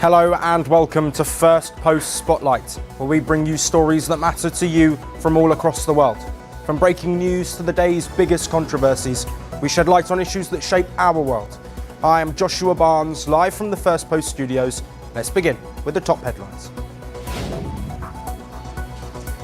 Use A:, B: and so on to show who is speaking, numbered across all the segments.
A: Hello and welcome to Firstpost Spotlight, where we bring you stories that matter to you from all across the world. From breaking news to the day's biggest controversies, we shed light on issues that shape our world. I am Joshua Barnes, live from the Firstpost studios. Let's begin with the top headlines.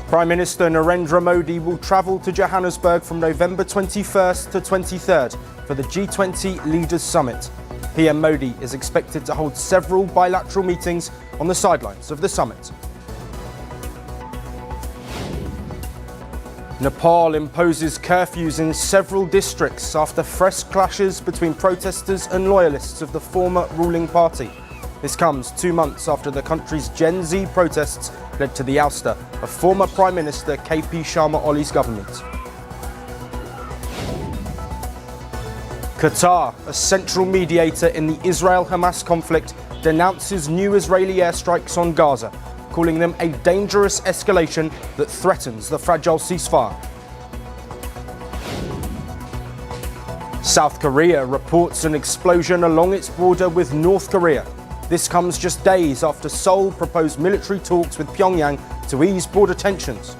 A: Prime Minister Narendra Modi will travel to Johannesburg from November 21st to 23rd for the G20 Leaders Summit. PM Modi is expected to hold several bilateral meetings on the sidelines of the summit. Nepal imposes curfews in several districts after fresh clashes between protesters and loyalists of the former ruling party. This comes 2 months after the country's Gen Z protests led to the ouster of former Prime Minister KP Sharma Oli's government. Qatar, a central mediator in the Israel-Hamas conflict, denounces new Israeli airstrikes on Gaza, calling them a dangerous escalation that threatens the fragile ceasefire. South Korea reports an explosion along its border with North Korea. This comes just days after Seoul proposed military talks with Pyongyang to ease border tensions.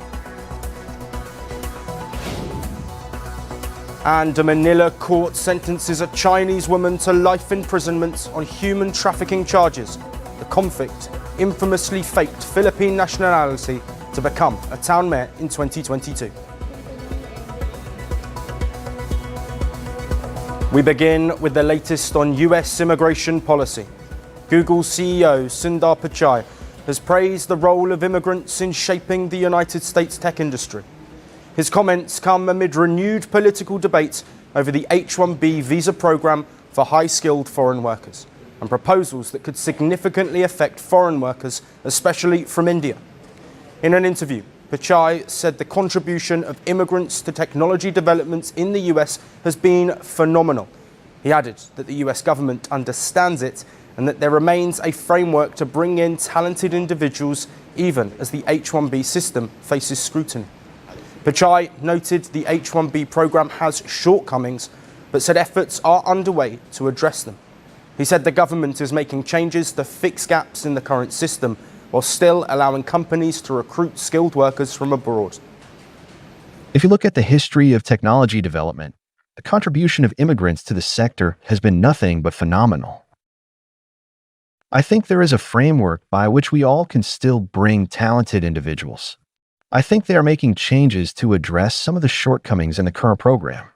A: And a Manila court sentences a Chinese woman to life imprisonment on human trafficking charges. The convict infamously faked Philippine nationality to become a town mayor in 2022. We begin with the latest on US immigration policy. Google CEO Sundar Pichai has praised the role of immigrants in shaping the United States tech industry. His comments come amid renewed political debates over the H-1B visa program for high-skilled foreign workers and proposals that could significantly affect foreign workers, especially from India. In an interview, Pichai said the contribution of immigrants to technology developments in the US has been phenomenal. He added that the US government understands it and that there remains a framework to bring in talented individuals even as the H-1B system faces scrutiny. Pichai noted the H-1B program has shortcomings, but said efforts are underway to address them. He said the government is making changes to fix gaps in the current system, while still allowing companies to recruit skilled workers from abroad.
B: If you look at the history of technology development, the contribution of immigrants to the sector has been nothing but phenomenal. I think there is a framework by which we all can still bring talented individuals. I think they are making changes to address some of the shortcomings in the current program.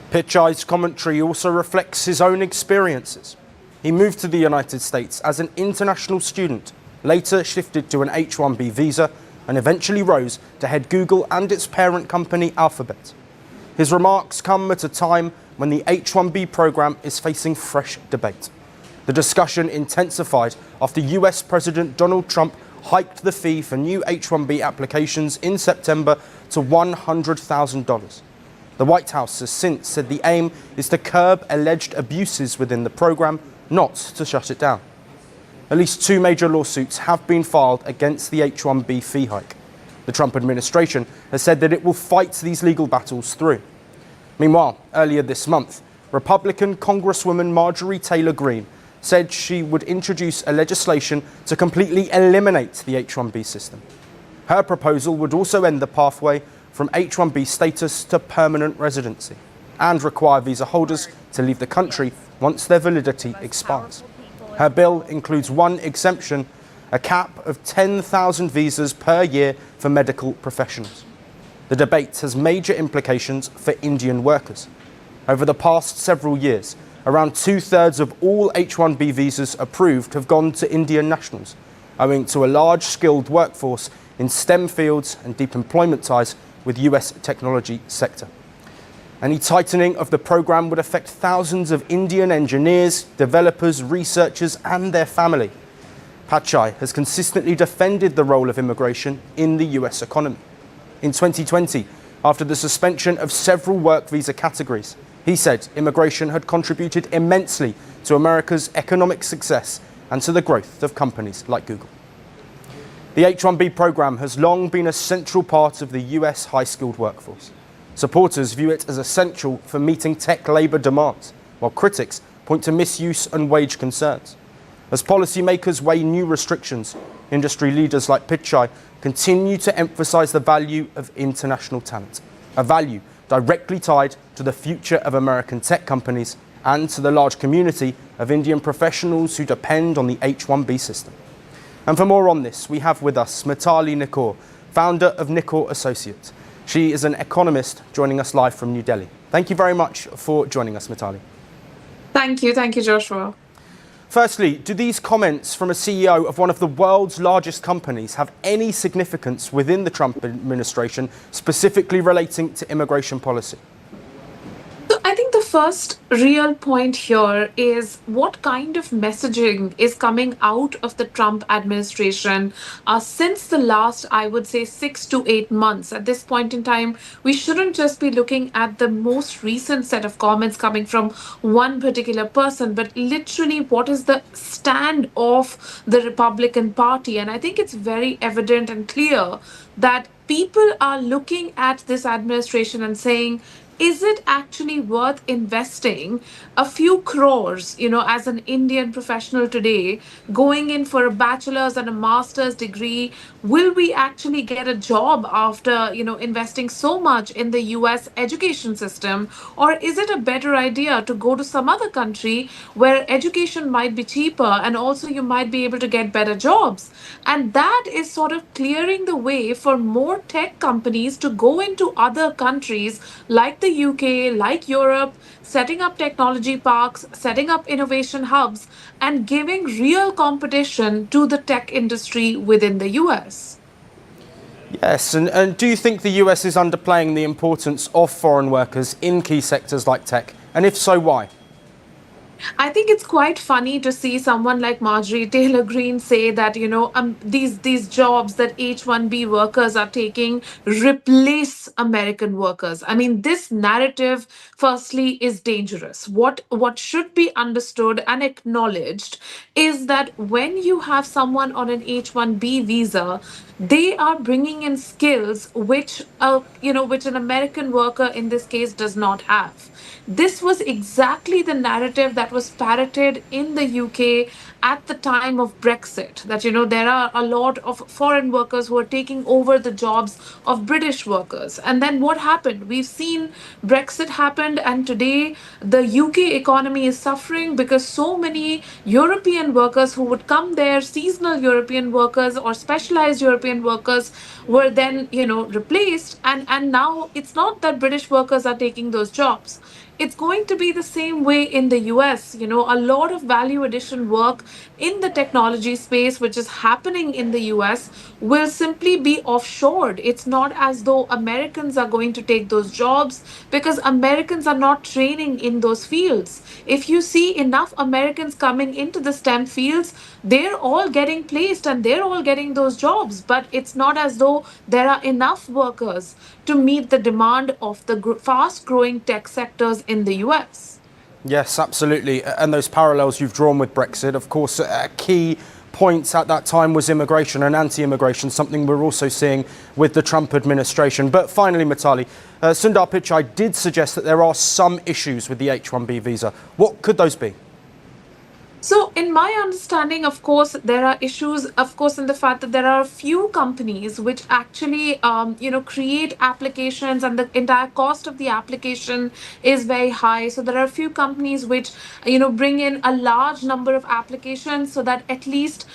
A: Pichai's commentary also reflects his own experiences. He moved to the United States as an international student, later shifted to an H-1B visa, and eventually rose to head Google and its parent company Alphabet. His remarks come at a time when the H-1B program is facing fresh debate. The discussion intensified after US President Donald Trump hiked the fee for new H-1B applications in September to $100,000. The White House has since said the aim is to curb alleged abuses within the program, not to shut it down. At least 2 major lawsuits have been filed against the H-1B fee hike. The Trump administration has said that it will fight these legal battles through. Meanwhile, earlier this month, Republican Congresswoman Marjorie Taylor Greene said she would introduce a legislation to completely eliminate the H-1B system. Her proposal would also end the pathway from H-1B status to permanent residency and require visa holders to leave the country once their validity expires. Her bill includes one exemption, a cap of 10,000 visas per year for medical professionals. The debate has major implications for Indian workers. Over the past several years, around 2/3 of all H-1B visas approved have gone to Indian nationals, owing to a large skilled workforce in STEM fields and deep employment ties with US technology sector. Any tightening of the program would affect thousands of Indian engineers, developers, researchers, and their family. Pichai has consistently defended the role of immigration in the US economy. In 2020, after the suspension of several work visa categories, he said immigration had contributed immensely to America's economic success and to the growth of companies like Google. The H-1B program has long been a central part of the US high-skilled workforce. Supporters view it as essential for meeting tech labour demands, while critics point to misuse and wage concerns. As policymakers weigh new restrictions, industry leaders like Pichai continue to emphasise the value of international talent, a value directly tied to the future of American tech companies and to the large community of Indian professionals who depend on the H-1B system. And for more on this, we have with us Mitali Nikor, founder of Nikor Associates. She is an economist joining us live from New Delhi. Thank you very much for joining us, Mitali.
C: Thank you. Thank you, Joshua.
A: Firstly, do these comments from a CEO of one of the world's largest companies have any significance within the Trump administration, specifically relating to immigration policy?
C: So I think the first real point here is what kind of messaging is coming out of the Trump administration since the last, I would say, 6 to 8 months. At this point in time, we shouldn't just be looking at the most recent set of comments coming from one particular person, but literally what is the stand of the Republican Party. And I think it's very evident and clear that people are looking at this administration and saying, is it actually worth investing a few crores, as an Indian professional today, going in for a bachelor's and a master's degree? Will we actually get a job after, investing so much in the US education system? Or is it a better idea to go to some other country where education might be cheaper and also you might be able to get better jobs? And that is sort of clearing the way for more tech companies to go into other countries like the UK, like Europe, setting up technology parks, setting up innovation hubs, and giving real competition to the tech industry within the US.
A: Yes, and do you think the US is underplaying the importance of foreign workers in key sectors like tech? And if so, why?
C: I think it's quite funny to see someone like Marjorie Taylor Greene say that these jobs that H-1B workers are taking replace American workers. I mean, this narrative, firstly, is dangerous. What should be understood and acknowledged is that when you have someone on an H-1B visa, they are bringing in skills which an American worker in this case does not have. This was exactly the narrative that was parroted in the UK at the time of Brexit. That, there are a lot of foreign workers who are taking over the jobs of British workers. And then what happened? We've seen Brexit happened, and today the UK economy is suffering because so many European workers who would come there, seasonal European workers or specialized European workers, were then, replaced. And now it's not that British workers are taking those jobs. It's going to be the same way in the US. A lot of value addition work in the technology space, which is happening in the US, will simply be offshored. It's not as though Americans are going to take those jobs because Americans are not training in those fields. If you see enough Americans coming into the STEM fields, they're all getting placed and they're all getting those jobs. But it's not as though there are enough workers to meet the demand of the fast growing tech sectors in the US.
A: Yes, absolutely. And those parallels you've drawn with Brexit, of course, a key point at that time was immigration and anti-immigration, something we're also seeing with the Trump administration. But finally, Mitali, Sundar Pichai did suggest that there are some issues with the H-1B visa. What could those be?
C: So, in my understanding, of course, there are issues, of course, in the fact that there are a few companies which actually, create applications, and the entire cost of the application is very high. So, there are a few companies which, bring in a large number of applications so that at least,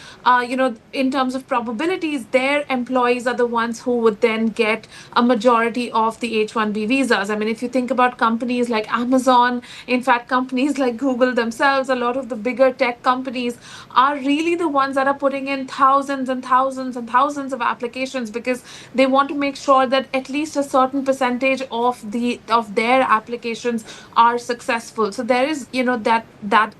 C: in terms of probabilities, their employees are the ones who would then get a majority of the H-1B visas. I mean, if you think about companies like Amazon, in fact, companies like Google themselves, a lot of the bigger tech companies are really the ones that are putting in thousands and thousands and thousands of applications because they want to make sure that at least a certain percentage of their applications are successful. So there is, that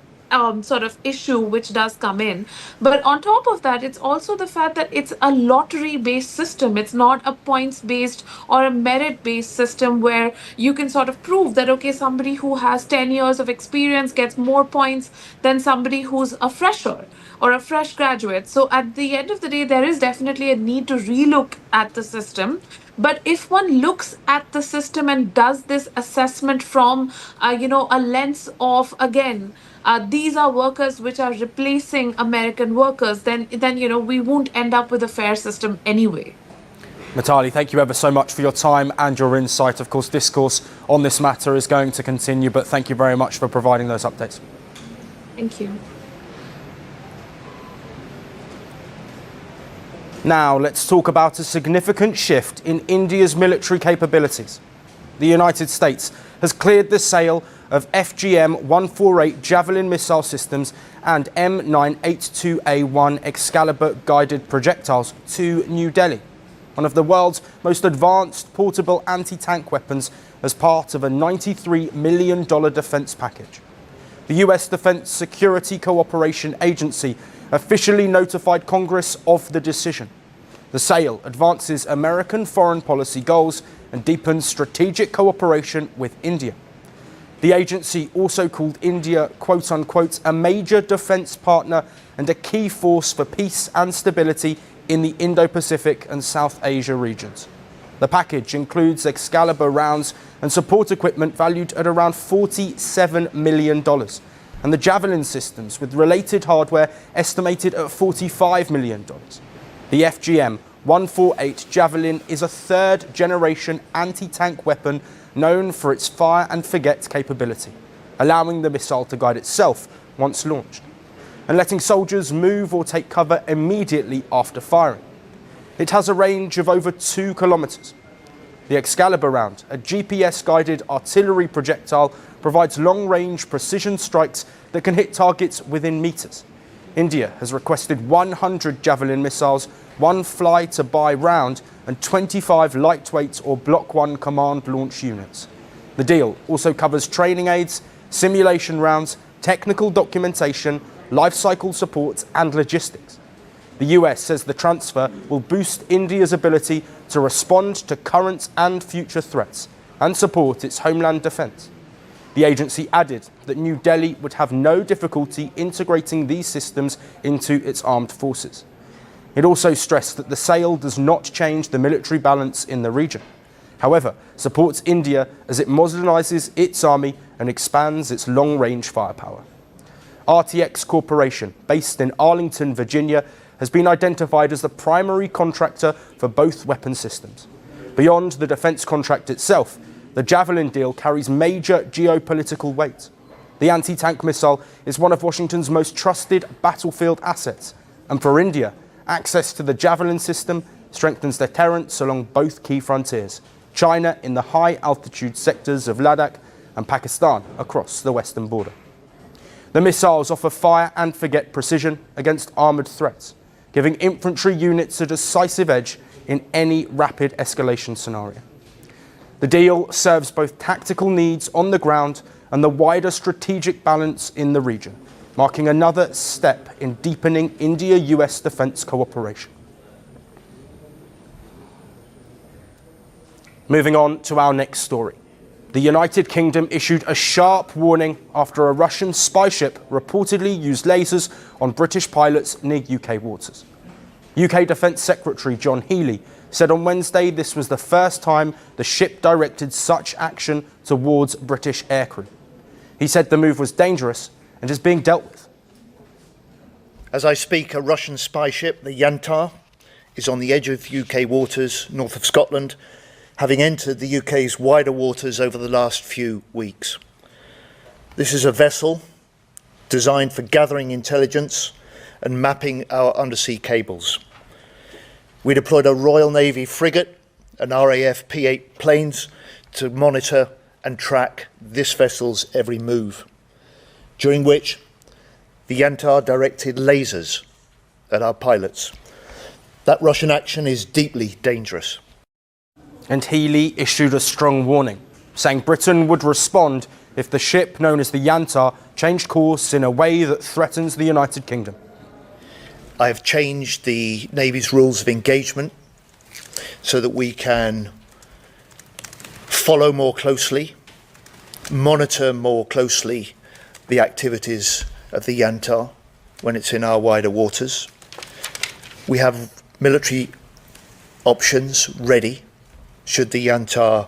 C: sort of issue which does come in. But on top of that, it's also the fact that it's a lottery based system. It's not a points based or a merit based system where you can sort of prove that, okay, somebody who has 10 years of experience gets more points than somebody who's a fresher or a fresh graduate. So at the end of the day, there is definitely a need to relook at the system. But if one looks at the system and does this assessment from, a lens of, again, these are workers which are replacing American workers, then we won't end up with a fair system anyway.
A: Mitali, thank you ever so much for your time and your insight. Of course, discourse on this matter is going to continue, but thank you very much for providing those updates.
C: Thank you.
A: Now, let's talk about a significant shift in India's military capabilities. The United States has cleared the sale of FGM-148 Javelin missile systems and M982A1 Excalibur guided projectiles to New Delhi, one of the world's most advanced portable anti-tank weapons, as part of a $93 million defense package. The US Defense Security Cooperation Agency officially notified Congress of the decision. The sale advances American foreign policy goals and deepens strategic cooperation with India. The agency also called India, quote unquote, a major defense partner and a key force for peace and stability in the Indo-Pacific and South Asia regions. The package includes Excalibur rounds and support equipment valued at around $47 million, and the Javelin systems with related hardware estimated at $45 million. The FGM-148 Javelin is a third-generation anti-tank weapon known for its fire and forget capability, allowing the missile to guide itself once launched, and letting soldiers move or take cover immediately after firing. It has a range of over 2 kilometers. The Excalibur round, a GPS-guided artillery projectile, provides long-range precision strikes that can hit targets within meters. India has requested 100 Javelin missiles, 1 fly-to-buy round, and 25 lightweight or Block 1 command launch units. The deal also covers training aids, simulation rounds, technical documentation, life cycle support, and logistics. The US says the transfer will boost India's ability to respond to current and future threats and support its homeland defense. The agency added that New Delhi would have no difficulty integrating these systems into its armed forces. It also stressed that the sale does not change the military balance in the region. However, supports India as it modernizes its army and expands its long-range firepower. RTX Corporation, based in Arlington, Virginia, has been identified as the primary contractor for both weapon systems. Beyond the defense contract itself, the Javelin deal carries major geopolitical weight. The anti-tank missile is one of Washington's most trusted battlefield assets, and for India, access to the Javelin system strengthens deterrence along both key frontiers, China in the high-altitude sectors of Ladakh and Pakistan across the western border. The missiles offer fire and forget precision against armoured threats, giving infantry units a decisive edge in any rapid escalation scenario. The deal serves both tactical needs on the ground and the wider strategic balance in the region, marking another step in deepening India-US defence cooperation. Moving on to our next story. The United Kingdom issued a sharp warning after a Russian spy ship reportedly used lasers on British pilots near UK waters. UK Defence Secretary John Healey said on Wednesday this was the first time the ship directed such action towards British aircrew. He said the move was dangerous and is being dealt with.
D: As I speak, a Russian spy ship, the Yantar, is on the edge of UK waters north of Scotland, having entered the UK's wider waters over the last few weeks. This is a vessel designed for gathering intelligence and mapping our undersea cables. We deployed a Royal Navy frigate and RAF P-8 planes to monitor and track this vessel's every move, during which the Yantar directed lasers at our pilots. That Russian action is deeply dangerous.
A: And Healey issued a strong warning, saying Britain would respond if the ship known as the Yantar changed course in a way that threatens the United Kingdom.
D: I have changed the Navy's rules of engagement so that we can follow more closely, monitor more closely the activities of the Yantar when it's in our wider waters. We have military options ready should the Yantar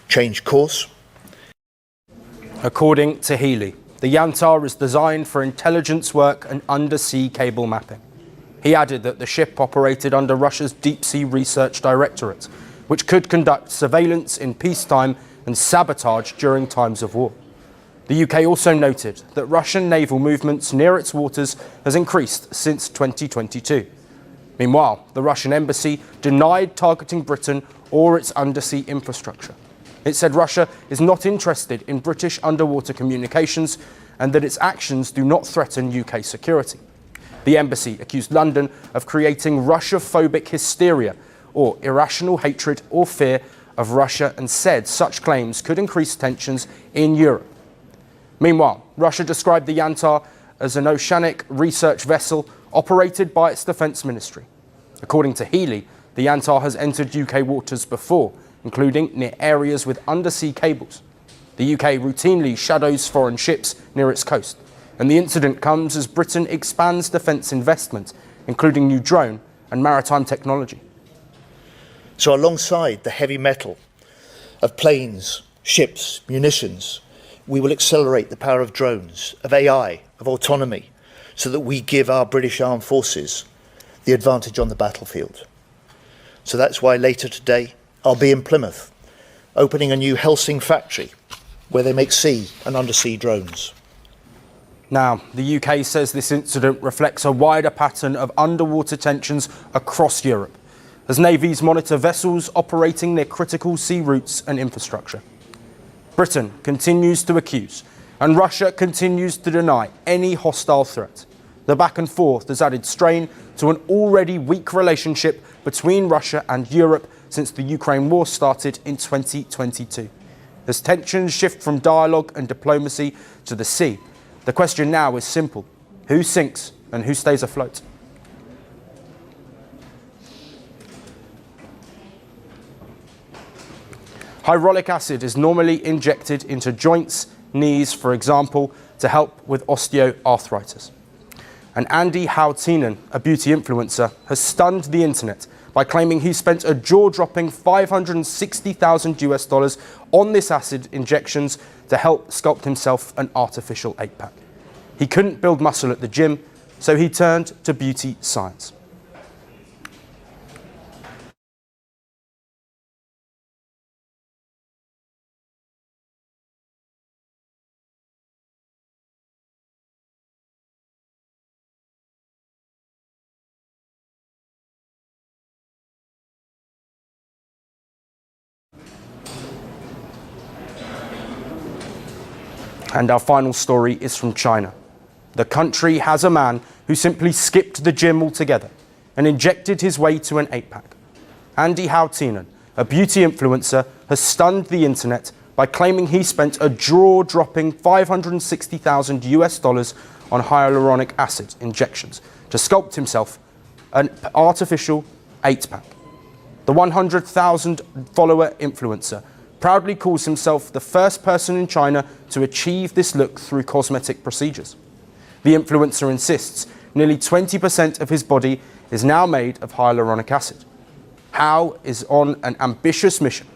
D: change course.
A: According to Healey, the Yantar is designed for intelligence work and undersea cable mapping. He added that the ship operated under Russia's Deep Sea Research Directorate, which could conduct surveillance in peacetime and sabotage during times of war. The UK also noted that Russian naval movements near its waters has increased since 2022. Meanwhile, the Russian embassy denied targeting Britain or its undersea infrastructure. It said Russia is not interested in British underwater communications and that its actions do not threaten UK security. The embassy accused London of creating Russia-phobic hysteria or irrational hatred or fear of Russia and said such claims could increase tensions in Europe. Meanwhile, Russia described the Yantar as an oceanic research vessel operated by its defence ministry. According to Healey, the Yantar has entered UK waters before, including near areas with undersea cables. The UK routinely shadows foreign ships near its coast, and the incident comes as Britain expands defence investment, including new drone and maritime technology.
D: So alongside the heavy metal of planes, ships, munitions, we will accelerate the power of drones, of AI, of autonomy, so that we give our British Armed Forces the advantage on the battlefield. So that's why later today I'll be in Plymouth, opening a new Helsing factory where they make sea and undersea drones.
A: Now, the UK says this incident reflects a wider pattern of underwater tensions across Europe, as navies monitor vessels operating near critical sea routes and infrastructure. Britain continues to accuse, and Russia continues to deny any hostile threat. The back and forth has added strain to an already weak relationship between Russia and Europe since the Ukraine war started in 2022. As tensions shift from dialogue and diplomacy to the sea, the question now is simple: who sinks and who stays afloat? Hyaluronic acid is normally injected into joints, knees, for example, to help with osteoarthritis. And Andy Houtinen, a beauty influencer, has stunned the internet by claiming he spent a jaw-dropping $560,000 on this acid injections to help sculpt himself an artificial 8-pack. He couldn't build muscle at the gym, so he turned to beauty science. And our final story is from China. The country has a man who simply skipped the gym altogether and injected his way to an 8-pack. Andy Houtinen, a beauty influencer, has stunned the internet by claiming he spent a jaw-dropping $560,000 on hyaluronic acid injections to sculpt himself an artificial 8-pack. The 100,000 follower influencer proudly calls himself the first person in China to achieve this look through cosmetic procedures. The influencer insists nearly 20% of his body is now made of hyaluronic acid. Hao is on an ambitious mission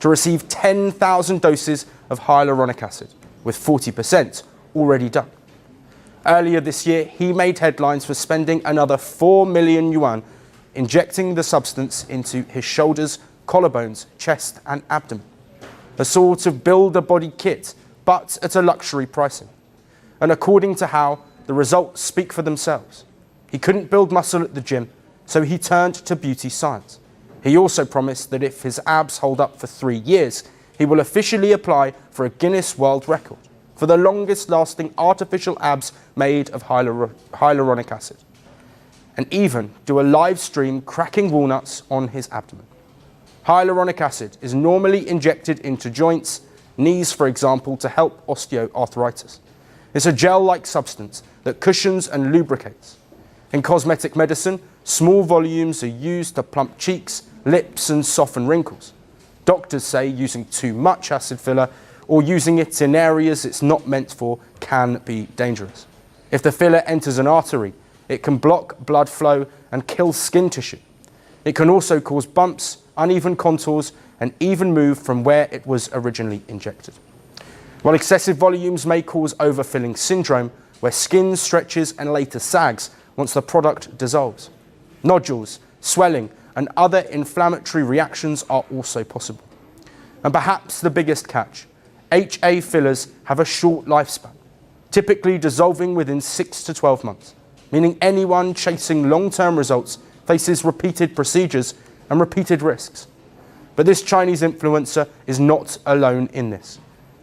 A: to receive 10,000 doses of hyaluronic acid, with 40% already done. Earlier this year, he made headlines for spending another 4 million yuan injecting the substance into his shoulders, collarbones, chest and abdomen. A sort of build-a-body kit, but at a luxury pricing. And according to Hao, the results speak for themselves. He couldn't build muscle at the gym, so he turned to beauty science. He also promised that if his abs hold up for 3 years, he will officially apply for a Guinness World Record for the longest-lasting artificial abs made of hyaluronic acid, and even do a live stream cracking walnuts on his abdomen. Hyaluronic acid is normally injected into joints, knees for example, to help osteoarthritis. It's a gel-like substance that cushions and lubricates. In cosmetic medicine, small volumes are used to plump cheeks, lips and soften wrinkles. Doctors say using too much acid filler or using it in areas it's not meant for can be dangerous. If the filler enters an artery, it can block blood flow and kill skin tissue. It can also cause bumps, uneven contours, and even move from where it was originally injected. While excessive volumes may cause overfilling syndrome, where skin stretches and later sags once the product dissolves. Nodules, swelling, and other inflammatory reactions are also possible. And perhaps the biggest catch, HA fillers have a short lifespan, typically dissolving within 6 to 12 months, meaning anyone chasing long-term results faces repeated procedures and repeated risks. But this Chinese influencer is not alone in this.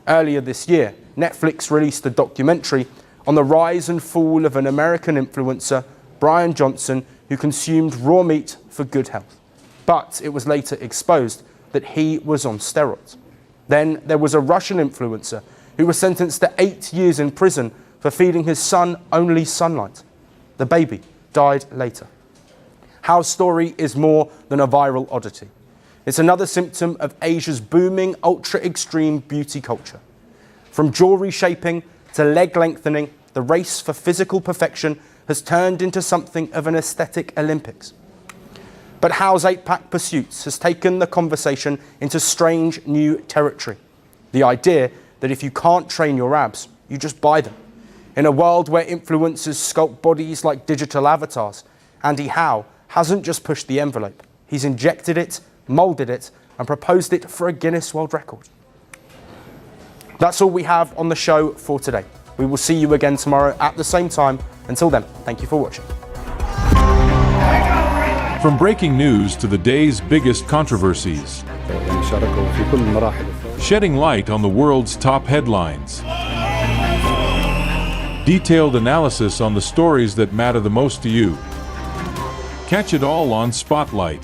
A: Earlier this year, Netflix released a documentary on the rise and fall of an American influencer, Brian Johnson, who consumed raw meat for good health. But it was later exposed that he was on steroids. Then there was a Russian influencer who was sentenced to 8 years in prison for feeding his son only sunlight. The baby died later. Hao's story is more than a viral oddity. It's another symptom of Asia's booming ultra-extreme beauty culture. From jewelry shaping to leg lengthening, the race for physical perfection has turned into something of an aesthetic Olympics. But Hao's 8-pack pursuits has taken the conversation into strange new territory. The idea that if you can't train your abs, you just buy them. In a world where influencers sculpt bodies like digital avatars, Andy Hao hasn't just pushed the envelope. He's injected it, moulded it, and proposed it for a Guinness World Record. That's all we have on the show for today. We will see you again tomorrow at the same time. Until then, thank you for watching.
E: From breaking news to the day's biggest controversies, shedding light on the world's top headlines, detailed analysis on the stories that matter the most to you. Catch it all on Spotlight.